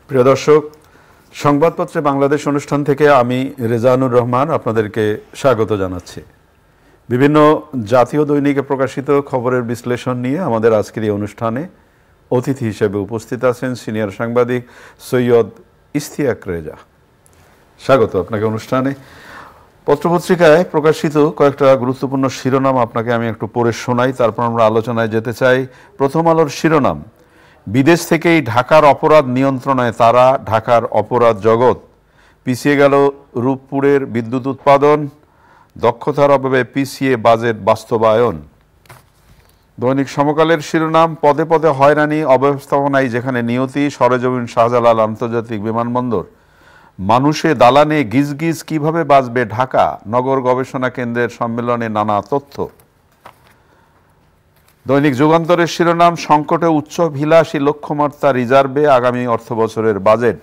প্রিয় দর্শক, সংবাদপত্রে বাংলাদেশ অনুষ্ঠান থেকে আমি রেজানুর রহমান আপনাদেরকে স্বাগত জানাচ্ছি। বিভিন্ন জাতীয় দৈনিকে প্রকাশিত খবরের বিশ্লেষণ নিয়ে আমাদের আজকের এই অনুষ্ঠানে অতিথি হিসেবে উপস্থিত আছেন সিনিয়র সাংবাদিক সৈয়দ ইশতিয়াক রেজা। স্বাগত আপনাকে অনুষ্ঠানে। পত্রপত্রিকায় প্রকাশিত কয়েকটা গুরুত্বপূর্ণ শিরোনাম আপনাকে আমি একটু পড়ে শোনাই, তারপর আমরা আলোচনায় যেতে চাই। প্রথম আলোর শিরোনাম, বিদেশ থেকেই ঢাকার অপরাধ নিয়ন্ত্রণে তারা, ঢাকার অপরাধ জগৎ। পিছিয়ে গেল রূপপুরের বিদ্যুৎ উৎপাদন, দক্ষতার অভাবে পিছিয়ে বাজেট বাস্তবায়ন। দৈনিক সমকালের শিরোনাম, পদে পদে হয়রানি অব্যবস্থাপনায় যেখানে নিয়তি, সরেজমিন শাহজালাল আন্তর্জাতিক বিমানবন্দর। মানুষে দালানে গিজ গিজ কিভাবে বাঁচবে ঢাকা, নগর গবেষণা কেন্দ্রের সম্মেলনে নানা তথ্য। দৈনিক যুগান্তরের শিরোনাম, সংকটে উচ্চাভিলাষী লক্ষ্যমাত্রা রিজার্ভে আগামী অর্থবছরের বাজেট।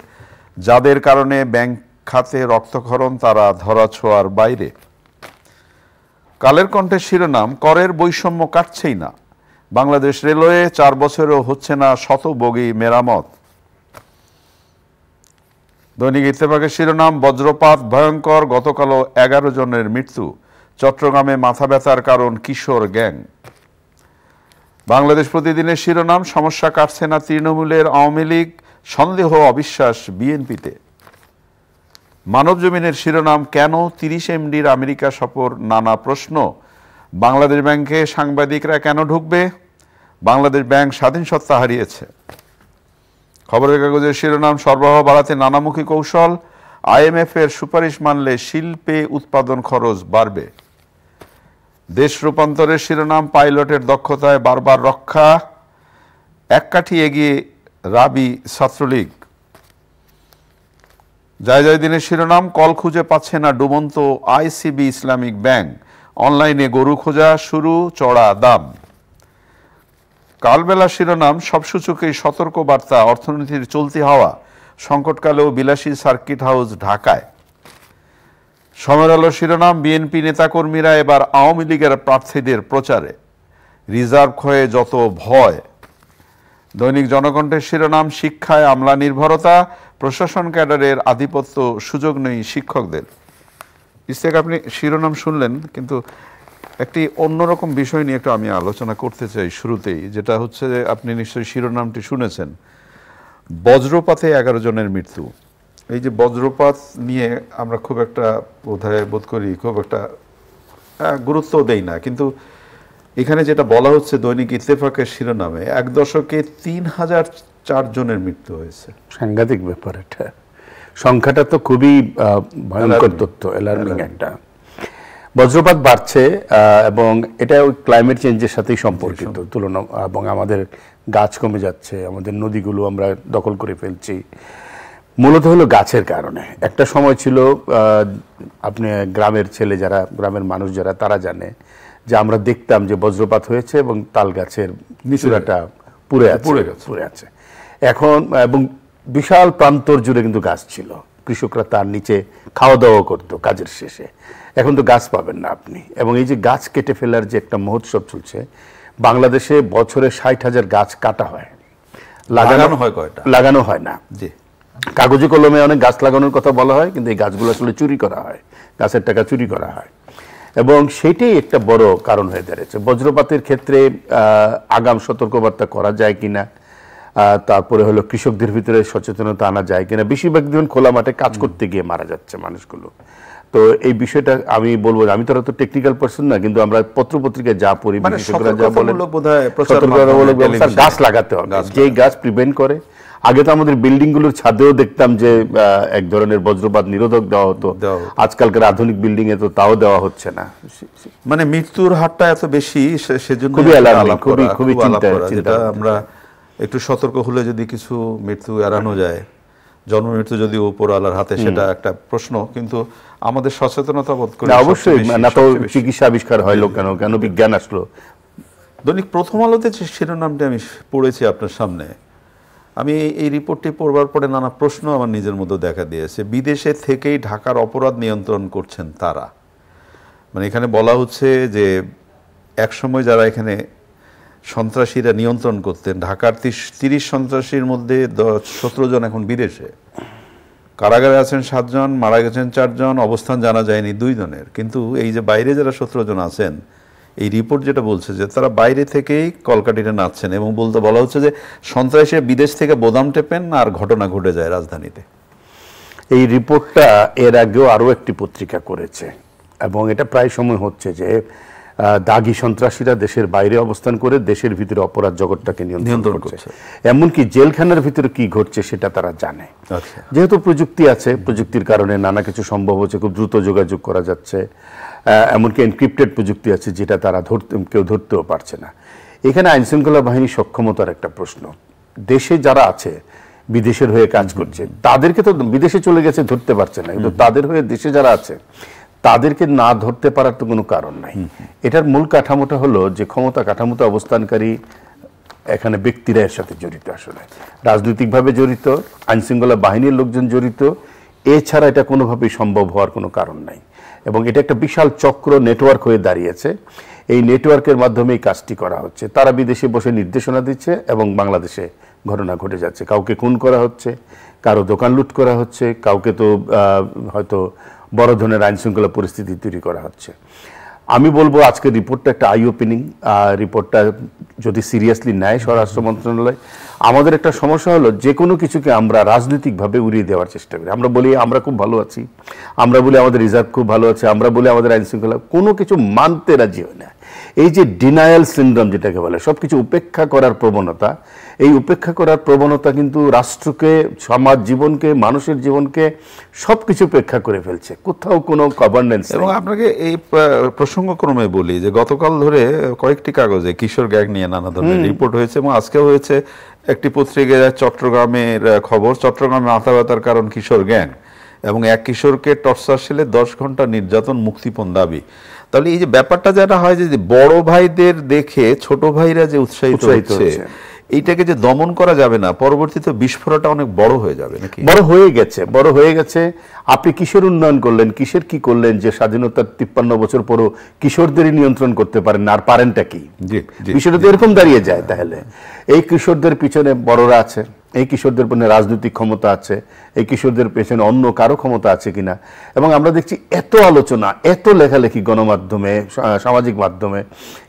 যাদের কারণে ব্যাংক খাতে রক্তক্ষরণ তারা ধরাছোঁয়ার বাইরে। কালের কণ্ঠের শিরোনাম, করের বৈষম্য কাটছেই না, বাংলাদেশ রেলওয়ে 4 বছরেও হচ্ছে না শতবগি মেরামত। দৈনিক ইত্তেফাকের শিরোনাম, বজ্রপাত ভয়ঙ্কর, গতকালও 11 জনের মৃত্যু, চট্টগ্রামে মাথা ব্যথার কারণ কিশোর গ্যাং। বাংলাদেশ প্রতিদিনের শিরোনাম, সমস্যা কাটছে না তৃণমূলের, আওয়ামী লীগ, সন্দেহ অবিশ্বাস বিএনপিতে। মানবজমিনের শিরোনাম, কেন 30 এমডির আমেরিকা সফর, নানা প্রশ্ন। বাংলাদেশ ব্যাংকে সাংবাদিকরা কেন ঢুকবে, বাংলাদেশ ব্যাংক স্বাধীন সত্তা হারিয়েছে। খবরের কাগজের শিরোনাম, সরবরাহ বাড়াতে নানামুখী কৌশল, IMF এর সুপারিশ মানলে শিল্পে উৎপাদন খরচ বাড়বে। দেশ রূপান্তরের শিরোনাম, পাইলটের দক্ষতায় বারবার রক্ষা, এক কাঠি এগিয়ে রাবি ছাত্রলীগ। জায়দিনের শিরোনাম, কল খুঁজে পাচ্ছে না ডুবন্ত ICB ইসলামিক ব্যাংক, অনলাইনে গরু খোঁজা শুরু, চড়া দাম। কালবেলা শিরোনাম, সব সূচকেই সতর্ক বার্তা, অর্থনীতির চলতি হাওয়া, সংকটকালেও বিলাসী সার্কিট হাউস ঢাকায়। সময়ের আলো শিরোনাম, বিএনপি নেতাকর্মীরা এবার আওয়ামী লীগের প্রার্থীদের প্রচারে, রিজার্ভ ক্ষয়ে যত ভয়। দৈনিক জনকণ্ঠের শিরোনাম, শিক্ষায় আমলা নির্ভরতা, প্রশাসন ক্যাডারের আধিপত্য, সুযোগ নেই শিক্ষকদের। ইশতিয়াক, আপনি শিরোনাম শুনলেন, কিন্তু একটি অন্যরকম বিষয় নিয়ে একটু আমি আলোচনা করতে চাই শুরুতেই, যেটা হচ্ছে যে আপনি নিশ্চয়ই শিরোনামটি শুনেছেন, বজ্রপাতে 11 জনের মৃত্যু। এই যে বজ্রপাত নিয়ে আমরা খুব একটা বোধ করি, খুব একটা গুরুত্ব দেই না, কিন্তু এখানে যেটা বলা হচ্ছে দৈনিক ইত্তেফাকের শিরোনামে, 1 দশকে 3004 জনের মৃত্যু হয়েছে। সাংঘাতিক ব্যাপার এটা, সংখ্যাটা তো খুবই ভয়ঙ্কর তথ্য, অ্যালার্মিং একটা। বজ্রপাত বাড়ছে এবং এটা ওই ক্লাইমেট চেঞ্জের সাথেই সম্পর্কিত তুলনা, এবং আমাদের গাছ কমে যাচ্ছে, আমাদের নদীগুলো আমরা দখল করে ফেলছি, মূলত হলো গাছের কারণে। একটা সময় ছিল, আপনি গ্রামের ছেলে যারা, গ্রামের মানুষ যারা, তারা জানে যে আমরা দেখতাম যে বজ্রপাত হয়েছে এবং তাল গাছের নিচুরাটা পুড়ে আছে এখন, এবং বিশাল প্রান্তর জুড়ে কিন্তু গাছ ছিল, কৃষকরা তার নিচে খাওয়া দাওয়া করতো কাজের শেষে। এখন তো গাছ পাবেন না আপনি, এবং এই যে গাছ কেটে ফেলার যে একটা মহোৎসব চলছে, বাংলাদেশে বছরে 60,000 গাছ কাটা হয়, লাগানো হয় না। জি, কাগজে কলমে অনেক গাছ লাগানোর কথা বলা হয়, কিন্তু এই গাছগুলো আসলে চুরি করা হয়, গাছের টাকা চুরি করা হয়, এবং সেটাই একটা বড় কারণ হয়ে দাঁড়িয়েছে। বজ্রপাতের ক্ষেত্রে আগাম সতর্কবার্তা করা যায় কিনা, তারপরে হলো কৃষকদের ভিতরে সচেতনতা আনা যায় কিনা। বেশিরভাগ দিন খোলা মাঠে কাজ করতে গিয়ে মারা যাচ্ছে মানুষগুলো। তো এই বিষয়টা আমি বলবো, আমি তো টেকনিক্যাল পারসন না, কিন্তু আমরা পত্রপত্রিকায় যা পড়ি, গাছ লাগাতে হবে, যে গাছ প্রিভেন্ট করে। আগে তো আমাদের বিল্ডিং গুলোর ছাদেও দেখতাম যে এক ধরনের বজ্রপাত নিরোধক দেওয়া হতো, আজকালকার আধুনিক বিল্ডিং এ তো তাও দেওয়া হচ্ছে না। মানে মৃত্যুর হারটা এত বেশি, সেজন্য খুবই চিন্তা। আমরা একটু সতর্ক হলে যদি কিছু মৃত্যু এড়ানো যায়, জন্ম মৃত্যু যদি উপরওয়ালার হাতে, সেটা একটা প্রশ্ন, কিন্তু আমাদের সচেতনতা বোধ করি অবশ্যই। না তো চিকিৎসা আবিষ্কার হইলো কেন, কেন বিজ্ঞান আসলো। দৈনিক প্রথম আলোতে যে শিরোনামটি আমি পড়েছি আপনার সামনে, আমি এই রিপোর্টটি পড়বার পরে নানা প্রশ্ন আমার নিজের মধ্যে দেখা দিয়েছে। বিদেশে থেকেই ঢাকার অপরাধ নিয়ন্ত্রণ করছেন তারা, মানে এখানে বলা হচ্ছে যে একসময় যারা এখানে সন্ত্রাসীরা নিয়ন্ত্রণ করতেন। ঢাকার 30 সন্ত্রাসীর মধ্যে 17 জন এখন বিদেশে, কারাগারে আছেন 7 জন, মারা গেছেন 4 জন, অবস্থান জানা যায়নি 2 জনের। কিন্তু এই যে বাইরে যারা 17 জন আছেন, এই রিপোর্ট যেটা বলছে যে তারা বাইরে থেকেই কলকাঠিতে নাচছেন, এবং বলা হচ্ছে যে সন্ত্রাসীরা বিদেশ থেকে বোদাম টেপেন আর ঘটনা ঘটে যায় রাজধানীতে। এই রিপোর্টটা এর আগেও আরও একটি পত্রিকা করেছে, এবং এটা প্রায় সময় হচ্ছে যে দাগী সন্ত্রাসীরা দেশের বাইরে অবস্থান করে দেশের ভিতরে অপরাধ জগৎটাকে নিয়ন্ত্রণ করছে। এমনকি জেলখানার ভিতরে কি ঘটছে সেটা তারা জানে। যেহেতু প্রযুক্তি আছে, প্রযুক্তির কারণে নানা কিছু সম্ভব হচ্ছে, খুব দ্রুত যোগাযোগ করা যাচ্ছে, এমনকি এনক্রিপ্টেড প্রযুক্তি আছে যেটা তারা কেউ ধরতেও পারছে না। এখানে আইনশৃঙ্খলা বাহিনী সক্ষমতার একটা প্রশ্ন। দেশে যারা আছে বিদেশের হয়ে কাজ করছে, তাদেরকে তো বিদেশে চলে গেছে ধরতে পারছে না, কিন্তু তাদের হয়ে দেশে যারা আছে তাদেরকে না ধরতে পারার তো কোনো কারণ নাই। এটার মূল কাঠামোটা হলো যে ক্ষমতা কাঠামোতে অবস্থানকারী এখানে ব্যক্তিরা এর সাথে জড়িত, আসলে রাজনৈতিকভাবে জড়িত, আইনশৃঙ্খলা বাহিনীর লোকজন জড়িত। এছাড়া এটা কোনোভাবেই সম্ভব হওয়ার কোনো কারণ নাই, এবং এটা একটা বিশাল চক্র নেটওয়ার্ক হয়ে দাঁড়িয়েছে। এই নেটওয়ার্কের মাধ্যমেই কাজটি করা হচ্ছে। তারা বিদেশে বসে নির্দেশনা দিচ্ছে এবং বাংলাদেশে ঘটনা ঘটে যাচ্ছে। কাউকে খুন করা হচ্ছে, কারো দোকান লুট করা হচ্ছে, কাউকে তো হয়তো বড় ধরনের আইনশৃঙ্খলা পরিস্থিতি তৈরি করা হচ্ছে। আমি বলবো আজকের রিপোর্টটা একটা আই ওপেনিং। রিপোর্টটা যদি সিরিয়াসলি নেয় স্বরাষ্ট্র মন্ত্রণালয়, আমাদের একটা সমস্যা হলো যে কোনো কিছুকে আমরা রাজনৈতিকভাবে উড়িয়ে দেওয়ার চেষ্টা করি। আমরা বলি আমরা খুব ভালো আছি, আমরা বলি আমাদের রিজার্ভ খুব ভালো আছে, আমরা বলি আমাদের আইনশৃঙ্খলা, কোনো কিছু মানতে রাজি হয় না। এই যে ডিনায়াল সিনড্রোম যেটাকে বলে, সব কিছু উপেক্ষা করার প্রবণতা, এই উপেক্ষা করার প্রবণতা কিন্তু রাষ্ট্রকে, সমাজ জীবনকে, মানুষের জীবনকে সব কিছু উপেক্ষা করে ফেলছে, কোথাও কোনো গভর্নেন্স। এবং আপনাকে এই প্রসঙ্গক্রমে বলি যে গতকাল ধরে কয়েকটি কাগজে কিশোর গ্যাং নিয়ে নানা ধরনের রিপোর্ট হয়েছে, এবং আজকেও হয়েছে একটি পত্রিকায় চট্টগ্রামের খবর, চট্টগ্রামে মাথা ব্যথার কারণ কিশোর গ্যাং, এবং এক কিশোরকে টর্চার সেলে 10 ঘন্টা নির্যাতন, মুক্তিপণ দাবি। তাহলে এই যে ব্যাপারটা যেটা হয় যে বড় ভাইদের দেখে ছোট ভাইরা যে উৎসাহিত হচ্ছে, এইটাকে যে দমন করা যাবে না, পরবর্তীতে বিস্ফোরণটা অনেক বড় হয়ে যাবে নাকি? বড় হয়ে গেছে। আপনি কিশোর উন্নয়ন করলেন, কিসের কি করলেন যে স্বাধীনতার 53 বছর পরও কিশোরদেরই নিয়ন্ত্রণ করতে পারেন না, আর পারেনটা কি? বিষয়টা তো এরকম দাঁড়িয়ে যায়। তাহলে এই কিশোরদের পিছনে বড়রা আছে, এই কিশোরদের পেছনে রাজনৈতিক ক্ষমতা আছে, এই কিশোরদের পেছনে অন্য কারো ক্ষমতা আছে কিনা। এবং আমরা দেখছি এত আলোচনা, এত লেখালেখি গণমাধ্যমে, সামাজিক মাধ্যমে,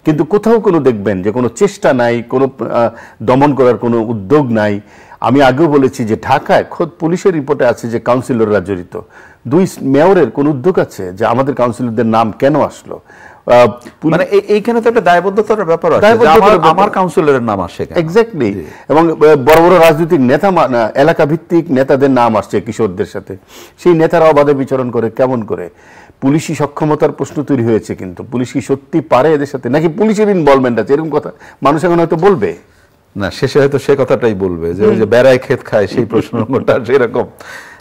কিন্তু কোথাও কোনো দেখবেন যে কোনো চেষ্টা নাই, কোনো দমন করার কোনো উদ্যোগ নাই। আমি আগেও বলেছি যে ঢাকায় খোদ পুলিশের রিপোর্টে আছে যে কাউন্সিলররা জড়িত। 2 মেয়রের কোন উদ্যোগ আছে যে আমাদের কাউন্সিলরদের নাম কেন আসলো? মানে এইখানে তো একটা দায়বদ্ধতার ব্যাপার আছে, আমার কাউন্সিলরের নাম আসে। এক্স্যাক্টলি। এবং বড় বড় রাজনৈতিক নেতা, এলাকা ভিত্তিক নেতাদের নাম আসছে কিশোরদের সাথে। সেই নেতারা অবাধে বিচরণ করে কেমন করে? পুলিশি সক্ষমতার প্রশ্ন তৈরি হয়েছে, কিন্তু পুলিশ কি সত্যি পারে এদের সাথে, নাকি পুলিশের ইনভলভমেন্ট আছে? এরকম কথা মানুষ এখন হয়তো বলবে না, শেষে হয়তো সে কথাটাই বলবে যে ওই যে বেড়ায় ক্ষেত খায়, সেই প্রসঙ্গটা সেরকম।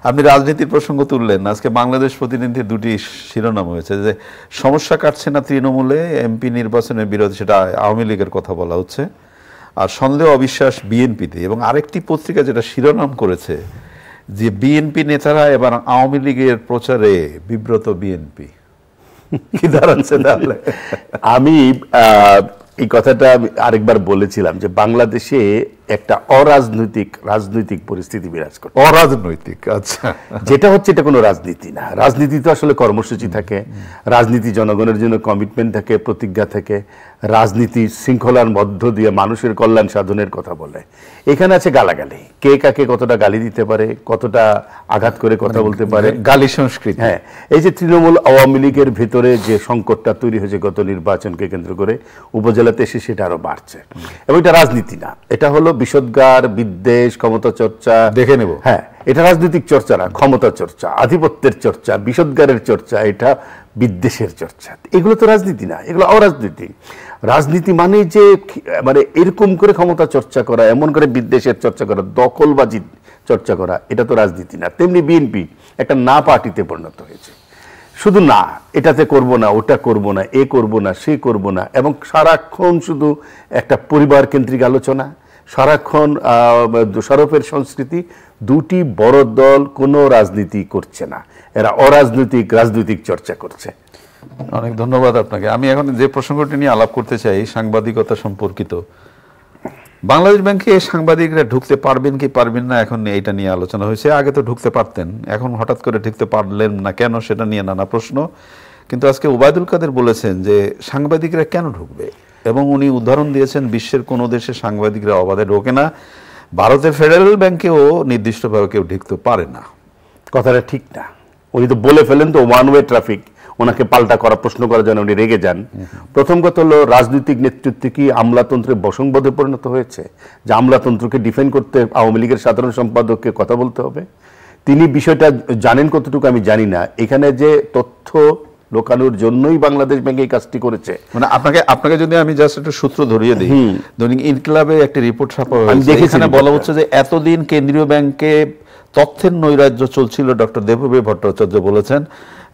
আপনি রাজনীতির প্রসঙ্গ তুললেন, আজকে বাংলাদেশ প্রতিনিধির 2টি শিরোনাম হয়েছে যে সমস্যা কাটছে না তৃণমূলে, এমপি নির্বাচনের বিরোধী, সেটা আওয়ামী লীগের কথা বলা হচ্ছে, আর সন্দেহ অবিশ্বাস বিএনপিতে। এবং আরেকটি পত্রিকা যেটা শিরোনাম করেছে যে বিএনপি নেতারা এবার আওয়ামী লীগের প্রচারে বিব্রত বিএনপি। কি দাঁড়াচ্ছে তাহলে? আমি এই কথাটা আরেকবার বলেছিলাম যে বাংলাদেশে একটা রাজনৈতিক পরিস্থিতি বিরাজ করে। অরাজনৈতিক, আচ্ছা, যেটা হচ্ছে এটা কোনো রাজনীতি না। রাজনীতি তো আসলে কর্মসূচি থাকে, রাজনীতি জনগণের জন্য কমিটমেন্ট থাকে, প্রতিজ্ঞা থাকে, রাজনীতি শৃঙ্খলার মধ্য দিয়ে মানুষের কল্যাণ সাধনের কথা বলে। এখানে আছে গালাগালি, কে কাকে কতটা গালি দিতে পারে, কতটা আঘাত করে কথা বলতে পারে, গালি সংস্কৃতি। হ্যাঁ, এই যে তৃণমূল আওয়ামী লীগের ভিতরে যে সংকটটা তৈরি হয়েছে গত নির্বাচনকে কেন্দ্র করে, উপজেলাতে এসে সেটা আরো বাড়ছে। এবং এটা রাজনীতি না, এটা হলো বিষোদ্গার, বিদ্বেষ, ক্ষমতা চর্চা। দেখে নেব, হ্যাঁ, এটা রাজনৈতিক চর্চা না, ক্ষমতা চর্চা, আধিপত্যের চর্চা, বিষোদ্গারের চর্চা, এটা বিদ্বেষের চর্চা। এগুলো তো রাজনীতি না, এগুলো অরাজনীতি। রাজনীতি মানে যে মানে এরকম করে ক্ষমতা চর্চা করা, এমন করে বিদ্বেষের চর্চা করা, দখলবাজি চর্চা করা, এটা তো রাজনীতি না। তেমনি বিএনপি একটা না পার্টিতে পরিণত হয়েছে। শুধু না, এটাতে করব না, ওটা করব না, এ করব না, সে করব না, এবং সারাক্ষণ শুধু একটা পরিবার কেন্দ্রিক আলোচনা, সারাক্ষণ দোষারোপের সংস্কৃতি। 2টি বড় দল কোনো রাজনীতি করছে না, এরা রাজনৈতিক চর্চা করছে। অনেক ধন্যবাদ আপনাকে। আমি এখন যে প্রসঙ্গটি নিয়ে আলাপ করতে চাই, সাংবাদিকতা সম্পর্কিত। বাংলাদেশ ব্যাংকে সাংবাদিকরা ঢুকতে পারবেন কি পারবেন না, এখন এটা নিয়ে আলোচনা হয়েছে। আগে তো ঢুকতে পারতেন, এখন হঠাৎ করে ঢুকতে পারলেন না কেন, সেটা নিয়ে নানা প্রশ্ন। কিন্তু আজকে ওবায়দুল কাদের বলেছেন যে সাংবাদিকরা কেন ঢুকবে, এবং উনি উদাহরণ দিয়েছেন বিশ্বের কোনো দেশে সাংবাদিকরা অবাধে ঢোকে না, ভারতের ফেডারেল ব্যাংকেও নির্দিষ্টভাবে কেউ ঢুকতে পারে না। কথাটা ঠিক না, উনি তো বলে ফেলেন তো ওয়ান ওয়ে ট্রাফিক, ওনাকে পাল্টা করা প্রশ্ন করার জন্য উনি রেগে যান। প্রথম কথা হলো, রাজনৈতিক নেতৃত্ব কি আমলাতন্ত্রের বশংবদে পরিণত হয়েছে, যে আমলাতন্ত্রকে ডিফেন্ড করতে আওয়ামী লীগের সাধারণ সম্পাদককে কথা বলতে হবে? তিনি বিষয়টা জানেন কতটুকু আমি জানি না। এখানে যে তথ্য লোকানোর জন্যই বাংলাদেশ ব্যাংক এই কাজটি করেছে। মানে আপনাকে যদি আমি জাস্ট একটা সূত্র ধরিয়ে দিই, দৈনিক ইনকিলাবে একটি রিপোর্ট ছাপা হয়েছে, এখানে বলা হচ্ছে যে এতদিন কেন্দ্রীয় ব্যাংকে তথ্যের নৈরাজ্য চলছিল, ডক্টর দেবপ্রবী ভট্টাচার্য বলেছেন,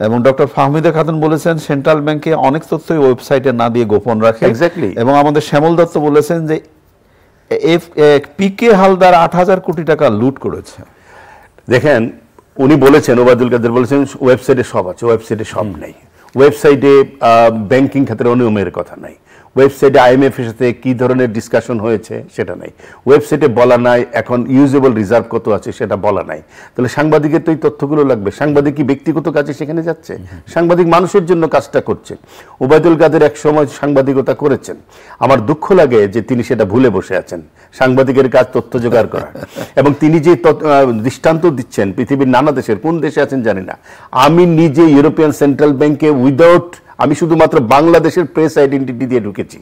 এবং ডক্টর ফাহমিদা খাতুন বলেছেন সেন্ট্রাল ব্যাংকে অনেক তথ্যই ওয়েবসাইটে না দিয়ে গোপন রাখে। এক্স্যাক্টলি। এবং আমাদের শ্যামল দত্ত বলেছেন যে পিকে হালদার 8,000 কোটি টাকা লুট করেছে। দেখেন, উনি বলেছেন, ওবায়দুল কাদের বলেছেন ওয়েবসাইটে সব আছে, ওয়েবসাইটে সব নেই। ওয়েবসাইটে ব্যাংকিং খাতের অনিয়মের কথা নাই, ওয়েবসাইটে আইএমএফ এর সাথে কি ধরনের ডিসকাশন হয়েছে সেটা নাই, ওয়েবসাইটে বলা নাই এখন ইউজেবল রিজার্ভ কত আছে সেটা বলা নাই। তাহলে সাংবাদিকের তো এই তথ্যগুলো লাগবে। সাংবাদিক কি ব্যক্তিগত কাজে সেখানে যাচ্ছে? সাংবাদিক মানুষের জন্য কাজটা করছে। ওবায়দুল কাদের এক সময় সাংবাদিকতা করেছেন, আমার দুঃখ লাগে যে তিনি সেটা ভুলে বসে আছেন। সাংবাদিকের কাজ তথ্য জোগাড় করা, এবং তিনি যে দৃষ্টান্ত দিচ্ছেন পৃথিবীর নানা দেশের, কোন দেশে আছেন জানি না, আমি নিজে ইউরোপিয়ান সেন্ট্রাল ব্যাংকে আমি শুধুমাত্র বাংলাদেশের প্রেস আইডেন্টিটি দিয়ে ঢুকেছি,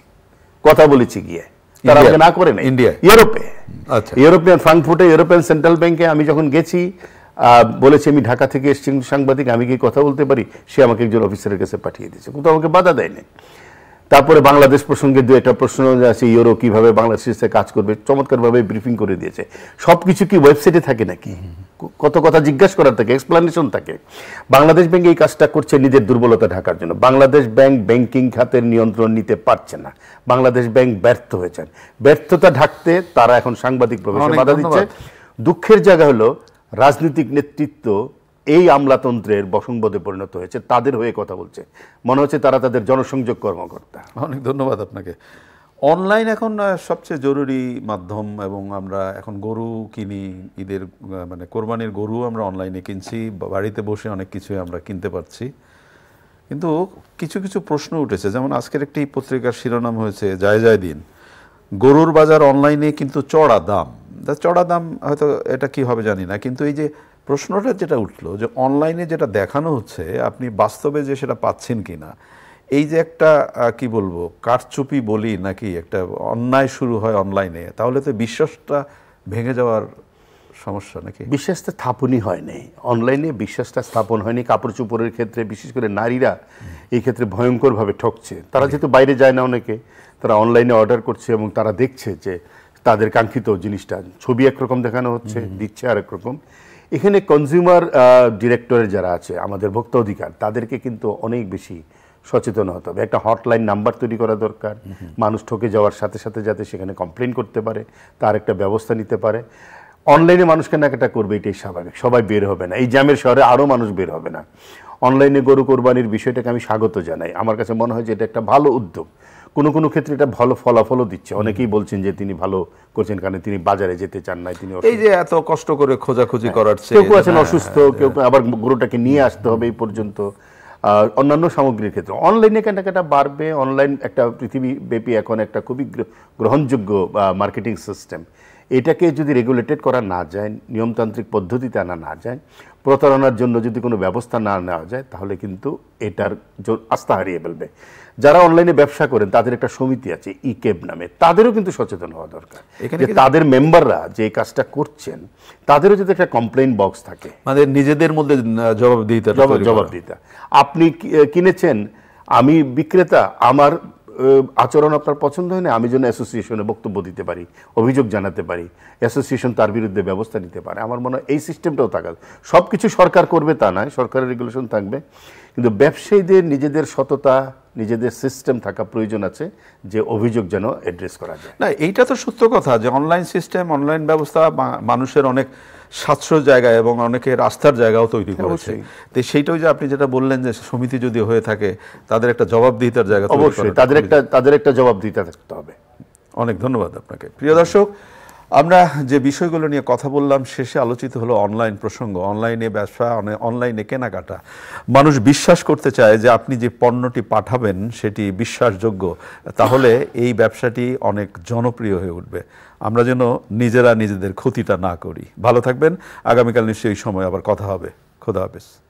কথা বলেছি গিয়ে, তারা আমাকে না করে না। ইন্ডিয়া, ইউরোপে, ইউরোপিয়ান ফ্রাঙ্কফুর্টে ইউরোপিয়ান সেন্ট্রাল ব্যাংকে আমি যখন গেছি, বলেছি আমি ঢাকা থেকে এসেছি সাংবাদিক, আমি কি কথা বলতে পারি? সে আমাকে একজন অফিসারের কাছে পাঠিয়ে দিয়েছে, কোথাও আমাকে বাধা দেয়নি। তারপরে বাংলাদেশ প্রসঙ্গে দু একটা প্রশ্ন আছে, ইউরো কিভাবে বাংলাদেশে কাজ করবে, চমৎকারভাবে ব্রিফিং করে দিয়েছে। সবকিছু কি ওয়েবসাইটে থাকে নাকি? কত কথা জিজ্ঞাসা করার থাকে, এক্সপ্লানেশন থাকে। বাংলাদেশ ব্যাংক এই কাজটা করছে নিজের দুর্বলতা ঢাকার জন্য। বাংলাদেশ ব্যাংক ব্যাংকিং খাতের নিয়ন্ত্রণ নিতে পারছে না, বাংলাদেশ ব্যাংক ব্যর্থ হয়েছেন। ব্যর্থতা ঢাকতে তারা এখন সাংবাদিক প্রবেশে বাধা দিচ্ছে। দুঃখের জায়গা হলো রাজনৈতিক নেতৃত্ব এই আমলাতন্ত্রের বশংবদে পরিণত হয়েছে, তাদের হয়ে কথা বলছে, মনে হচ্ছে তারা তাদের জনসংযোগ কর্মকর্তা। অনেক ধন্যবাদ আপনাকে। অনলাইন এখন সবচেয়ে জরুরি মাধ্যম, এবং আমরা এখন গরু কিনি, ঈদের মানে কোরবানির গরু আমরা অনলাইনে কিনছি, বাড়িতে বসে অনেক কিছুই আমরা কিনতে পারছি। কিন্তু কিছু কিছু প্রশ্ন উঠেছে, যেমন আজকের একটি পত্রিকার শিরোনাম হয়েছে যায় যায় দিন, গরুর বাজার অনলাইনে কিন্তু চড়া দাম। চড়া দাম হয়তো এটা কি হবে জানি না, কিন্তু এই যে প্রশ্নটা যেটা উঠলো যে অনলাইনে যেটা দেখানো হচ্ছে আপনি বাস্তবে যে সেটা পাচ্ছেন কি না, এই যে একটা কি বলবো কারচুপি বলি নাকি একটা অন্যায় শুরু হয় অনলাইনে, তাহলে তো বিশ্বাসটা ভেঙে যাওয়ার সমস্যা নাকি? বিশ্বাসটা স্থাপনই হয়নি অনলাইনে, বিশ্বাসটা স্থাপন হয়নি। কাপড় চোপড়ের ক্ষেত্রে বিশেষ করে নারীরা এই ক্ষেত্রে ভয়ঙ্করভাবে ঠকছে। তারা যেহেতু বাইরে যায় না, অনেকে তারা অনলাইনে অর্ডার করছে এবং তারা দেখছে যে তাদের কাঙ্ক্ষিত জিনিসটা ছবি একরকম দেখানো হচ্ছে, দিচ্ছে আরেক রকম। এখানে কনজিউমার ডিরেক্টরের যারা আছে, আমাদের ভোক্তা অধিকার, তাদেরকে কিন্তু অনেক বেশি সচেতন হতে হবে। একটা হটলাইন নাম্বার তৈরি করা দরকার, মানুষ ঠকে যাওয়ার সাথে সাথে যাতে সেখানে কমপ্লেন করতে পারে তার একটা ব্যবস্থা নিতে পারে। অনলাইনে মানুষ কেনাকাটা করবে, এটাই স্বাভাবিক, সবাই বের হবে না, এই জ্যামের শহরে আরও মানুষ বের হবে না। অনলাইনে গরু কোরবানির বিষয়টাকে আমি স্বাগত জানাই। আমার কাছে মনে হয় যে এটা একটা ভালো উদ্যোগ। কোনো কোনো ক্ষেত্রে এটা ভালো ফলাফলও দিচ্ছে। অনেকেই বলছেন যে তিনি ভালো করছেন, কারণ তিনি বাজারে যেতে চান না, তিনি এই যে এত কষ্ট করে খোঁজাখুঁজি করার চেয়ে, কেউ আছেন অসুস্থ, কেউ আবার গরুটাকে নিয়ে আসতে হবে এই পর্যন্ত। অন্যান্য সামগ্রীর ক্ষেত্রে অনলাইনে কেনাকাটা বাড়বে। অনলাইন একটা পৃথিবীব্যাপী এখন একটা খুবই গ্রহণযোগ্য মার্কেটিং সিস্টেম। এটাকে যদি রেগুলেটেড করা না যায়, নিয়মতান্ত্রিক পদ্ধতিতে আনা না যায়, প্রতারণার জন্য যদি কোনো ব্যবস্থা না নেওয়া যায়, তাহলে কিন্তু এটার আস্থা হারিয়ে ফেলবে। যারা অনলাইনে ব্যবসা করেন তাদের একটা সমিতি আছে ইকেব নামে, তাদেরও কিন্তু সচেতন হওয়া দরকার যে তাদের মেম্বাররা যে কাজটা করছেন তাদেরও যদি একটা কমপ্লেইন বক্স থাকে, মানে নিজেদের মধ্যে জবাবদিহিতা। আপনি কিনেছেন, আমি বিক্রেতা, আমার আচরণ আপনার পছন্দ হয় না, আমি যেন অ্যাসোসিয়েশনে বক্তব্য দিতে পারি, অভিযোগ জানাতে পারি, অ্যাসোসিয়েশন তার বিরুদ্ধে ব্যবস্থা নিতে পারে। আমার মনে হয় এই সিস্টেমটাও থাকা, সব কিছু সরকার করবে তা নয়, সরকারের রেগুলেশন থাকবে, কিন্তু ব্যবসায়ীদের নিজেদের সততা, নিজেদের সিস্টেম থাকা প্রয়োজন আছে যে অভিযোগ যেন অ্যাড্রেস করা যায়। না, এইটা তো সত্য কথা যে অনলাইন সিস্টেম, অনলাইন ব্যবস্থা মানুষের অনেক সাশ্রয় জায়গা এবং অনেকের আস্থার জায়গাও তৈরি করেছে। তো সেইটাই যে আপনি যেটা বললেন যে সমিতি যদি হয়ে থাকে তাদের একটা জবাবদিহিতার জায়গা, অবশ্যই তাদের একটা জবাবদিহিতা থাকতে হবে। অনেক ধন্যবাদ আপনাকে। প্রিয় দর্শক, আমরা যে বিষয়গুলো নিয়ে কথা বললাম শেষে আলোচিত হলো অনলাইন প্রসঙ্গ, অনলাইনে ব্যবসা, অনলাইনে কেনাকাটা। মানুষ বিশ্বাস করতে চায় যে আপনি যে পণ্যটি পাঠাবেন সেটি বিশ্বাসযোগ্য, তাহলে এই ব্যবসাটি অনেক জনপ্রিয় হয়ে উঠবে। আমরা যেন নিজেরা নিজেদের ক্ষতিটা না করি। ভালো থাকবেন। আগামীকাল নিশ্চয়ই এই সময় আবার কথা হবে। খোদা হাফেজ।